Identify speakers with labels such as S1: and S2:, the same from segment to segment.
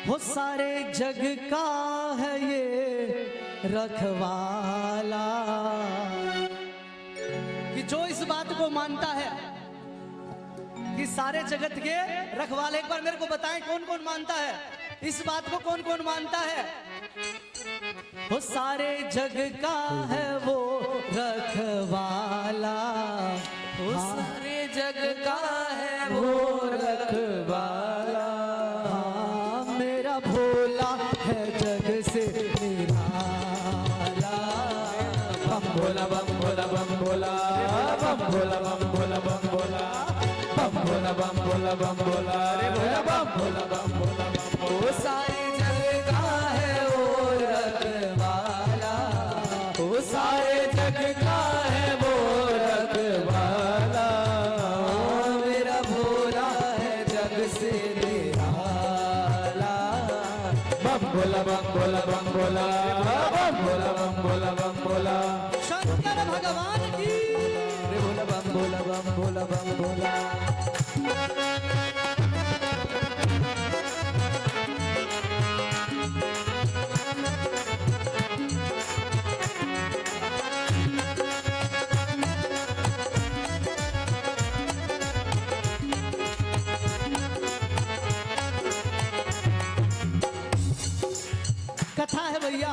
S1: वो सारे जग का है ये रखवाला। कि जो इस बात को मानता है कि सारे जगत के रखवाले, एक बार मेरे को बताएं कौन कौन मानता है इस बात को, कौन कौन मानता है? वो सारे जग का है वो रखवाला,
S2: वो सारे जग का है वो रखवाला।
S1: हाँ, मेरा भोला है जग से निराला।
S2: बम भोला बम भोला बम भोला बम भोला बम भोला बम भोला बम भोला बम भोला बम भोला रे भोला बम भोला बम भोला बम। वो सारे जग का है वो रखवाला, वो सारे जग का है वो रखवाला। मेरा भोला है जग से निराला। बम भोला बम भोला बम भोला बम भोला बम भोला बम भोला।
S1: शंकर भगवान की
S2: रे भोला बम भोला बम भोला बम भोला।
S1: कथा है भैया,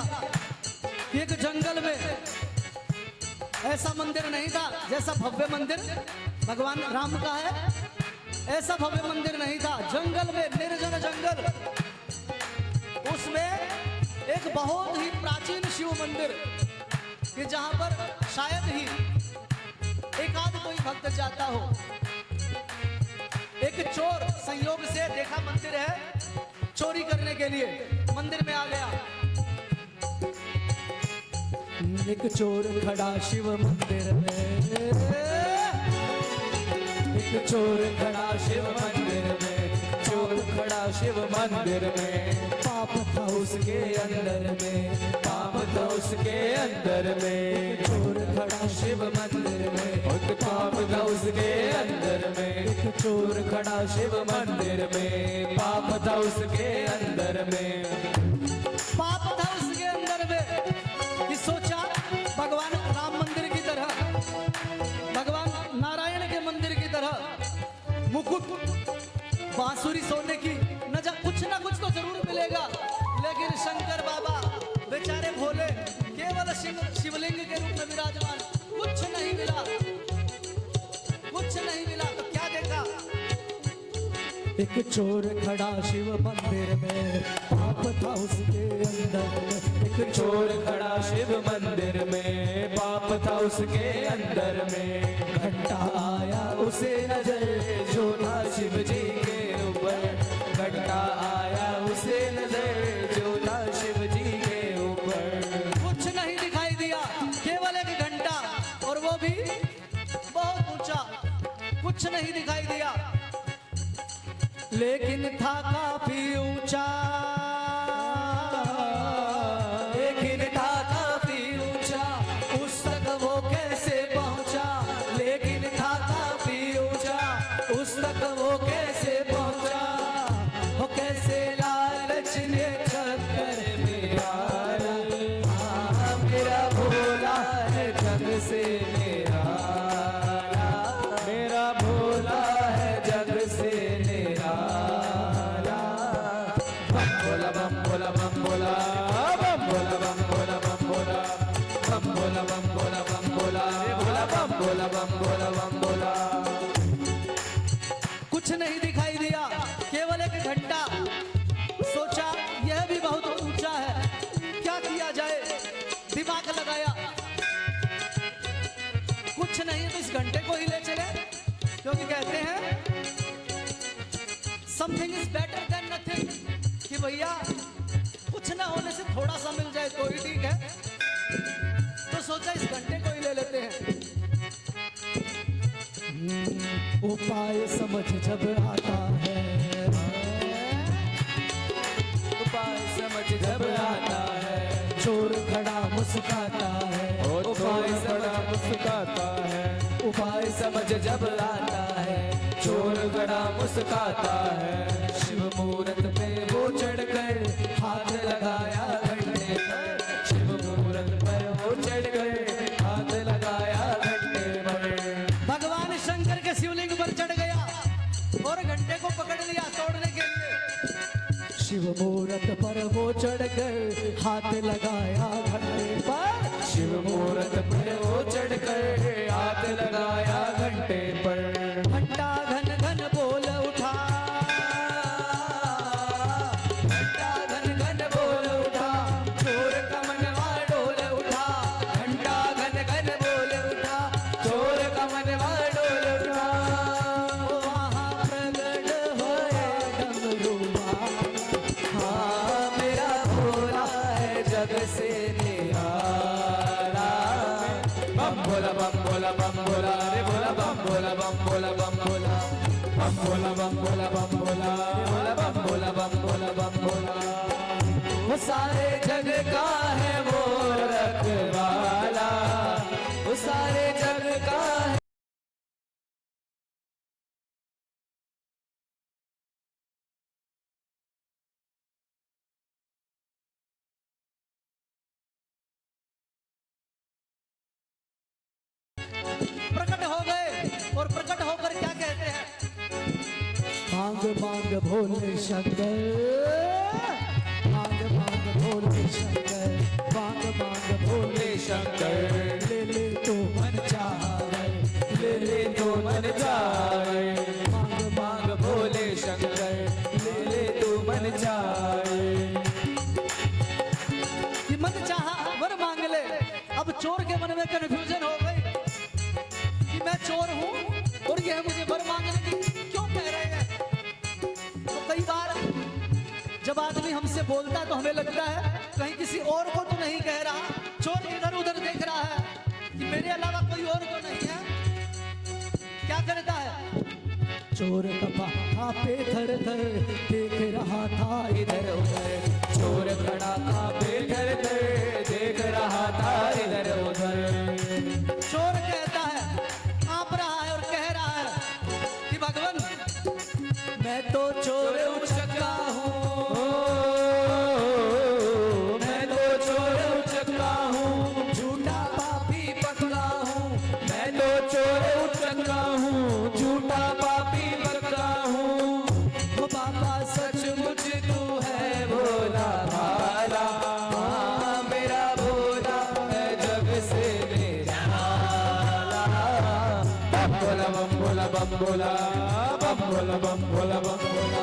S1: एक जंगल में ऐसा मंदिर नहीं था जैसा भव्य मंदिर भगवान राम का है, ऐसा भव्य मंदिर नहीं था। जंगल में, निर्जन जंगल, उसमें एक बहुत ही प्राचीन शिव मंदिर कि जहां पर शायद ही एक आध कोई भक्त जाता हो। एक चोर संयोग से देखा मंदिर है, चोरी करने के लिए मंदिर में आ गया। एक चोर खड़ा शिव मंदिर में,
S2: एक चोर खड़ा शिव मंदिर में, चोर खड़ा शिव मंदिर में।
S1: पाप था
S2: उसके अंदर में, पाप था उसके अंदर में।
S1: चोर खड़ा
S2: शिव मंदिर में, एक पाप था उसके अंदर में।
S1: एक
S2: चोर खड़ा शिव मंदिर में, पाप था उसके अंदर में।
S1: पाप था उसके अंदर में कि सोचा भगवान राम मंदिर की तरह, भगवान नारायण के मंदिर की तरह मुकुट, बांसुरी सोने की कुछ ना कुछ तो जरूर मिलेगा। लेकिन शंकर बाबा बेचारे भोले केवल शिवलिंग के रूप में विराजमान, कुछ नहीं मिला, कुछ नहीं मिला। तो क्या देखा? एक चोर खड़ा शिव मंदिर में, पाप था उसके अंदर में।
S2: एक चोर खड़ा शिव मंदिर में, पाप था उसके अंदर में। घंटा आया उसे नजर जो था शिव जी के ऊपर, घंटा आया उसे नजर जो था शिव जी के ऊपर।
S1: कुछ नहीं दिखाई दिया, केवल एक घंटा, और वो भी बहुत ऊंचा। कुछ नहीं दिखाई दिया, लेकिन था काफी ऊंचा,
S2: लेकिन था काफी ऊंचा। उस तक वो कैसे पहुंचा, लेकिन था काफी ऊंचा। उस तक वो कैसे पहुंचा,
S1: वो कैसे
S2: लालच ने चक्कर में आया। हाँ, मेरा भोला है जग से निराला, मेरा भोला है जग से निराला। बम भोला बम भोला बम भोला बम भोला बम भोला बम भोला बम भोला बम भोला बम भोला रे भोला बम भोला बम भोला बम भोला।
S1: कुछ नहीं दिखाई दिया, केवल एक घंटा। सोचा यह भी बहुत ऊंचा है, क्या किया जाए? दिमाग लगाया, कुछ नहीं तो इस घंटे को ही ले चले, क्योंकि कहते हैं something is better than nothing, कि भैया कुछ ना होने से थोड़ा सा मिल जाए तो ही ठीक है। तो सोचा इस घंटे को ही ले लेते हैं। उपाय समझ जब आता है,
S2: उपाय समझ जब आता है,
S1: चोर खड़ा मुस्कुराता है।
S2: उपाय समझ मुस्कुराता है, उपाय समझ जब आता है, चोर खड़ा मुस्कुराता है। शिव मूरत पे वो चढ़ गए
S1: शिव मूरत पर वो चढ़ गए, हाथ लगाया घंटे पर।
S2: शिव मूरत पर वो चढ़कर हाथ लगाया घंटे पर।
S1: घंटा घन घन बोल उठा,
S2: घंटा घन घन बोल उठा, चोर का मनवा डोल उठा। घंटा घन घन बोल उठा, चोर का मनवा डोल उठा।
S1: वहाँ प्रगट होए डमरू वाला,
S2: हाँ मेरा भोला है जग से निराला। बम भोला बम भोला बम भोला रे भोला बम भोला बम भोला बम भोला। बम भोला बम भोला बम भोला रे भोला बम भोला बम भोला बम भोला। वो सारे जग का है वो रखवाला, वो सारे जग का है।
S1: प्रकट हो गए और प्रकट होकर क्या कहते हैं? मांग मांग भोले शंकर, मांग मांग भोले शंकर, मांग मांग भोले
S2: शंकर
S1: ले ले तो मन चाहे,
S2: ले ले तो मन चाहे। मांग मांग भोले शंकर ले ले तो मन चाहे।
S1: कि मन चाहा वर मांग ले। अब चोर के मन में कन्फ्यूजन हो गई कि मैं चोर हूं और यह मुझे वर मांगने की क्यों कह रहे हैं। तो कई बार जब आदमी हमसे बोलता है तो हमें लगता है कहीं किसी और को तो नहीं कह रहा। चोर इधर उधर देख रहा है कि मेरे अलावा कोई और तो नहीं है। क्या करता है? चोर कपा पे थर थर देख रहा था इधर उधर।
S2: चोर खड़ा था बेघर दर देख रहा था इधर उधर।
S1: चोर कहता है, कांप रहा है और कह रहा है कि भगवान मैं तो चोर उचक्का हूँ,
S2: मैं तो चोर उचक्का हूँ,
S1: झूठा पापी
S2: पक्का हूँ। मैं तो चोर उचक्का हूँ, झूठा पापी पक्का हूँ।
S1: वो बाबा
S2: सचमुच तू है भोला भाला। हाँ मेरा भोला है जग से निराला। बम भोला बम भोला बम भोला, बम भोला बम भोला बम भोला,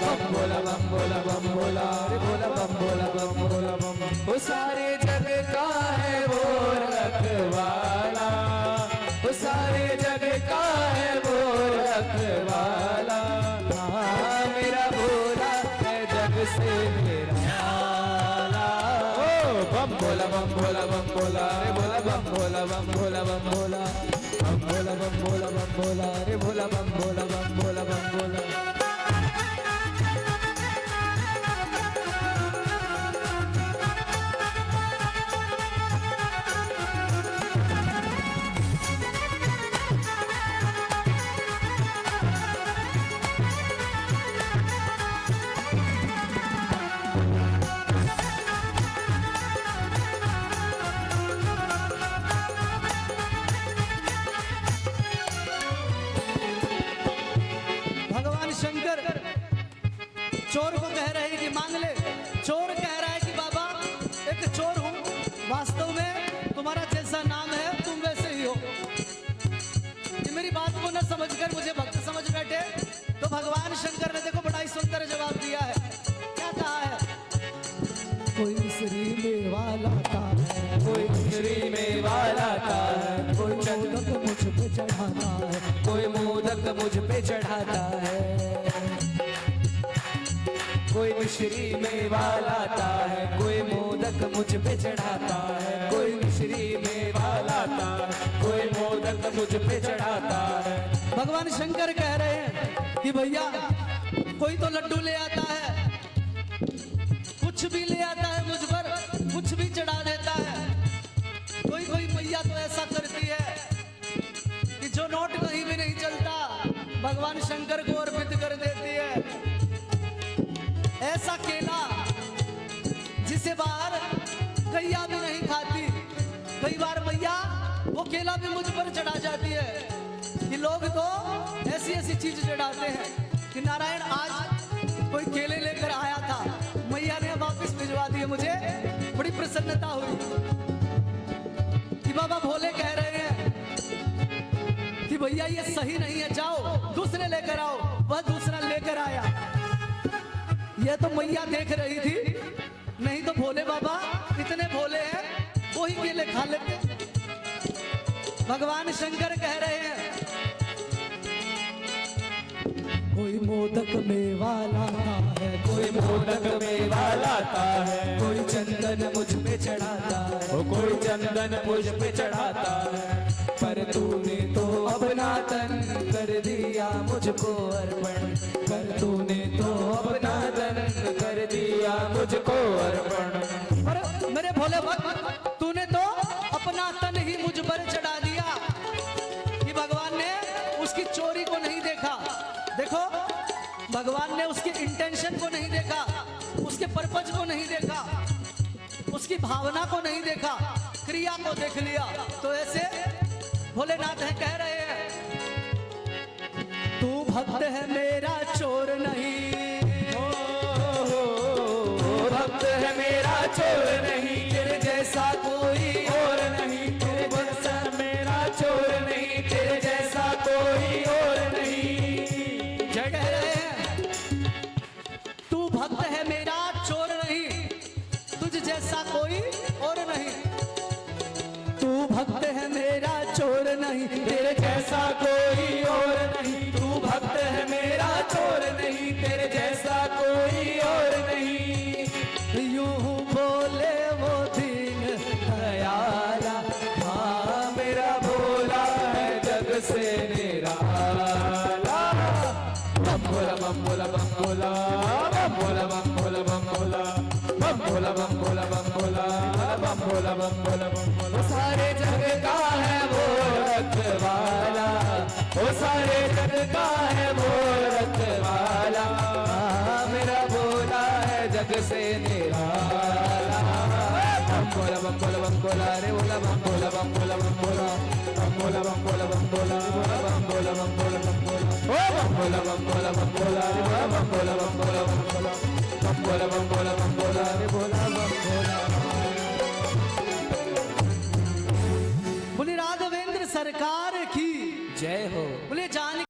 S2: बम भोला बम भोला बम भोला रे भोला बम भोला बम भोला बम। वो सारे जग का है वो रखवाला, वो सारे जग का है वो रखवाला। हाँ मेरा भोला है जग से निराला। ओ बम भोला बम भोला बम भोला रे भोला बम भोला बम भोला बम भोला। बम भोला बम भोला बम भोला रे भोला बम भोला बम भोला बम भोला।
S1: भगवान शंकर चोर को कह रहे हैं कि मांग ले। चोर कह रहा है कि बाबा एक चोर हूं, वास्तव में तुम्हारा जैसा नाम है तुम वैसे ही हो। ये मेरी बात को न समझकर मुझे भक्त समझ बैठे तो भगवान शंकर ने देखो बड़ा ही सुंदर जवाब दिया है। क्या कहा है? कोई श्री में वाला था,
S2: कोई श्री में वाला था, कोई
S1: मोदक मुझ पे चढ़ाता है,
S2: कोई मोदक मुझ पे चढ़ाता है। कोई मिश्री में वाला था है, कोई मोदक मुझ पे चढ़ाता है। कोई मिश्री में वाला था, कोई मोदक मुझ पे चढ़ाता है।
S1: भगवान शंकर कह रहे हैं कि भैया कोई तो लड्डू ले आता है, कुछ भी ले आता है मुझ पर, कुछ भी चढ़ा देता है। कोई कोई मैया तो ऐसा करती है कि जो नोट कहीं भी नहीं चलता भगवान शंकर को अर्पित कर देती है। ऐसा केला जिसे बाहर गैया भी नहीं खाती, कई बार मैया वो केला भी मुझ पर चढ़ा जाती है कि लोग तो ऐसी ऐसी चीज चढ़ाते हैं कि नारायण आज कोई केले लेकर आया था, प्रसन्नता हुई कि बाबा भोले कह रहे हैं कि भैया ये सही नहीं है, जाओ दूसरे लेकर आओ। वह दूसरा लेकर आया। ये तो मैया देख रही थी, नहीं तो भोले बाबा इतने भोले हैं, वही केले खा लेते। भगवान शंकर कह रहे हैं कोई मोदक मेवा लाता है,
S2: कोई मोदक मेवा लाता है,
S1: कोई चंदन मुझ पे चढ़ाता है,
S2: ओ कोई चंदन मुझ पे चढ़ाता है।
S1: पर तूने तो अपना तन कर दिया मुझको अर्पण, पर तूने तो अपना तन
S2: कर दिया मुझको अर्पण।
S1: पर मेरे भोले भक्त तूने तो अपना तन ही मुझ पर चढ़ा दिया। कि भगवान ने उसकी चोरी को नहीं देखा, देखो भगवान ने उसके इंटेंशन को नहीं देखा, उसके पर्पज को नहीं देखा, उसकी भावना को नहीं देखा, क्रिया को देख लिया। तो ऐसे भोलेनाथ है कह रहे हैं तू भक्त है मेरा चोर नहीं,
S2: भक्त है मेरा चोर नहीं,
S1: तेरे जैसा कोई
S2: और नहीं। तेरे जैसा मेरा चोर नहीं, तेरे जैसा कोई और नहीं।
S1: जय कह रहे हैं तू भक्त है मेरा चोर नहीं, तुझ जैसा कोई और नहीं। तू भक्त है मेरा चोर नहीं,
S2: तेरे जैसा कोई और नहीं। तू भक्त है मेरा चोर नहीं, तेरे जैसा कोई और नहीं।
S1: यूं बोले वो दीन दयाला,
S2: हाँ मेरा भोला है जग से निराला। बम भोला बम भोला बम भोला, बम भोला बम भोला बम भोला, बम भोला बम भोला बम भोला, बम भोला बम भोला बम भोला। सारे जग का है वो रखवाला, वो सारे जग का है वो रखवाला। हाँ मेरा भोला है जग से निराला। बम भोला बम भोला बम भोला, रे भोला बम भोला बम भोला बम भोला, बम भोला बम भोला बम भोला, बम भोला बम भोला बम भोला, ओ बम भोला बम भोला बम भोला, रे भोला बम भोला बम भोला बम भोला, बम भोला बम भोला बम भोला, रे भोला बम भोला।
S1: बोले राघवेंद्र सरकार की
S2: जय हो।
S1: बोले जान